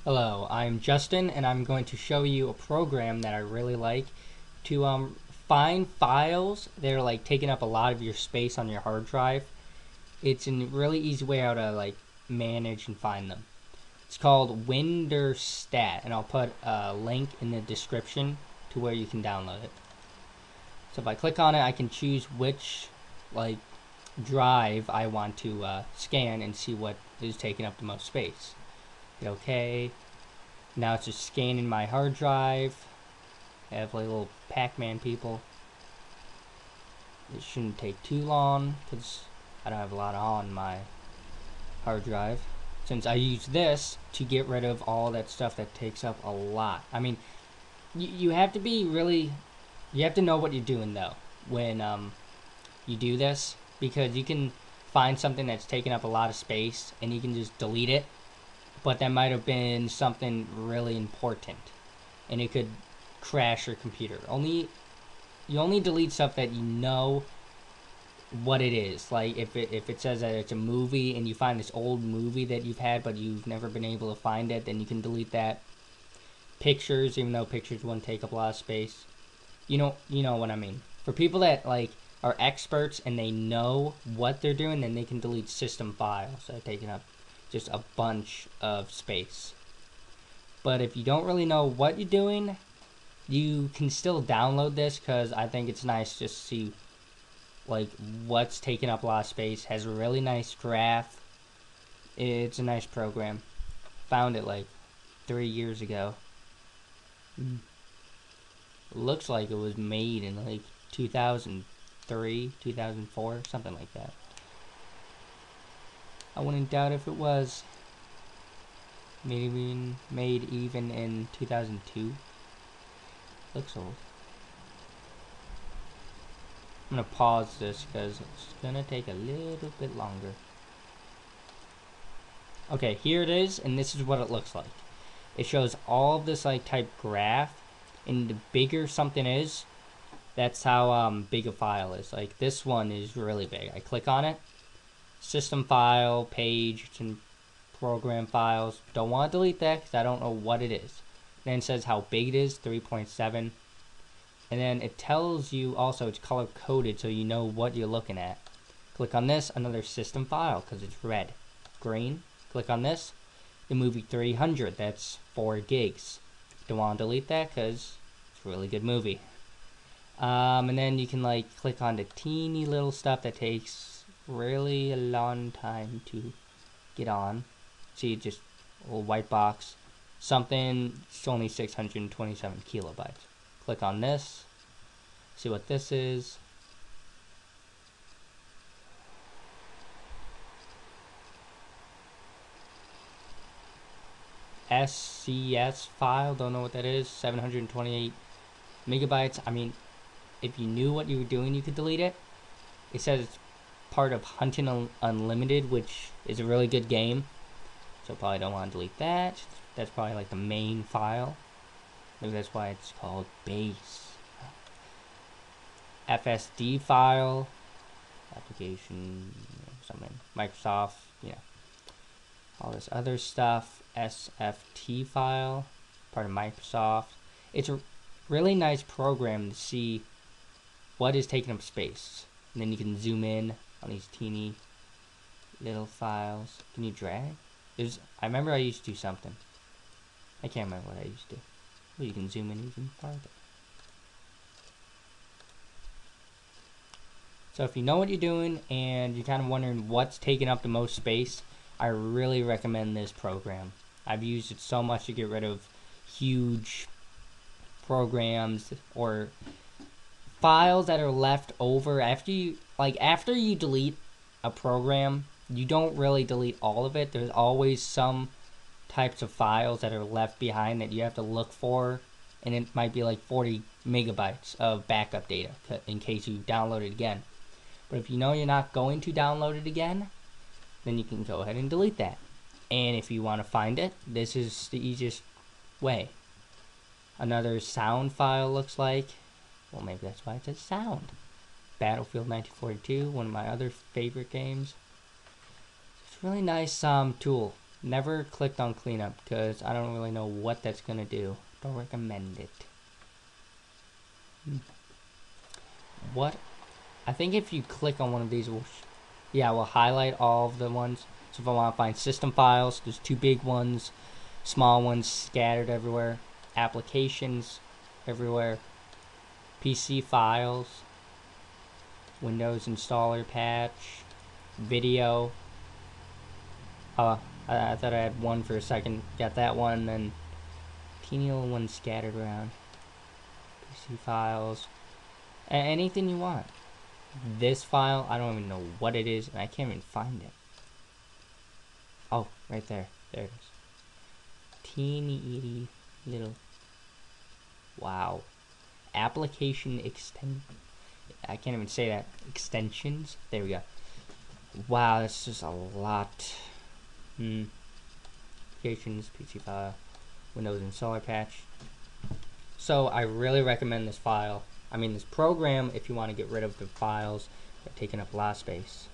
Hello, I'm Justin, and I'm going to show you a program that I really like to find files that are like taking up a lot of your space on your hard drive. It's a really easy way how to like manage and find them. It's called windirstat, and I'll put a link in the description to where you can download it. So if I click on it, I can choose which like drive I want to scan and see what is taking up the most space. Hit OK. Now it's just scanning my hard drive. I have like little Pac-Man people. It shouldn't take too long because I don't have a lot on my hard drive. Since I use this to get rid of all that stuff that takes up a lot. I mean, you have to be really, you have to know what you're doing though when you do this, because you can find something that's taking up a lot of space and you can just delete it, but that might have been something really important and it could crash your computer. You only delete stuff that you know what it is. Like if it says that it's a movie and you find this old movie that you've had but you've never been able to find it, then you can delete that. Pictures, even though pictures wouldn't take up a lot of space. You know what I mean. For people that like are experts and they know what they're doing, then they can delete system files that are taking up just a bunch of space. But if you don't really know what you're doing, you can still download this because I think it's nice just to see like what's taking up a lot of space. Has a really nice graph. It's a nice program. Found it like 3 years ago. Looks like it was made in like 2003, 2004, something like that. I wouldn't doubt if it was. Maybe made even in 2002. Looks old. I'm gonna pause this because it's gonna take a little bit longer. Okay, here it is, and this is what it looks like. It shows all of this like type graph, and the bigger something is, that's how big a file is. Like this one is really big. I click on it, system file, page, and program files. Don't want to delete that because I don't know what it is. Then it says how big it is, 3.7. And then it tells you also it's color coded so you know what you're looking at. Click on this, another system file because it's red. Green. Click on this, the movie 300. That's 4 gigs. Don't want to delete that because it's a really good movie. And then you can like click on the teeny little stuff that takes really a long time to get on. See, just a little white box. Something, it's only 627 kilobytes. Click on this. See what this is. SCS file, don't know what that is. 728 megabytes. I mean, if you knew what you were doing, you could delete it. It says it's part of Hunting Unlimited, which is a really good game. So probably don't want to delete that. That's probably like the main file. Maybe that's why it's called base. FSD file, application, something, Microsoft, all this other stuff. SFT file, part of Microsoft. It's a really nice program to see what is taking up space. And then you can zoom in on these teeny little files. Can you drag? I remember I used to do something. I can't remember what I used to do. Well, you can zoom in even farther. So if you know what you're doing and you're kind of wondering what's taking up the most space, I really recommend this program. I've used it so much to get rid of huge programs or files that are left over after you delete a program. You don't really delete all of it. There's always some types of files that are left behind that you have to look for, and it might be like 40 megabytes of backup data in case you download it again. But if you know you're not going to download it again, then you can go ahead and delete that. And if you want to find it, this is the easiest way. Another sound file looks like, well, maybe that's why it says sound. Battlefield 1942, one of my other favorite games. It's a really nice tool Never clicked on cleanup because I don't really know what that's gonna do. Don't recommend it. What? I think if you click on one of these, we'll highlight all of the ones. So if I want to find system files, there's two big ones, small ones scattered everywhere. Applications everywhere. PC files. Windows installer patch. Video. I thought I had one for a second. Got that one, then teeny little one scattered around. PC files. Anything you want. This file, I don't even know what it is, and I can't even find it. Oh, right there. There it is. Teeny itty little. Wow. Application extend. I can't even say that. Extensions. There we go. Wow, that's just a lot. Applications, PC file, Windows installer patch. So I really recommend this program if you want to get rid of the files that are taking up a lot of space.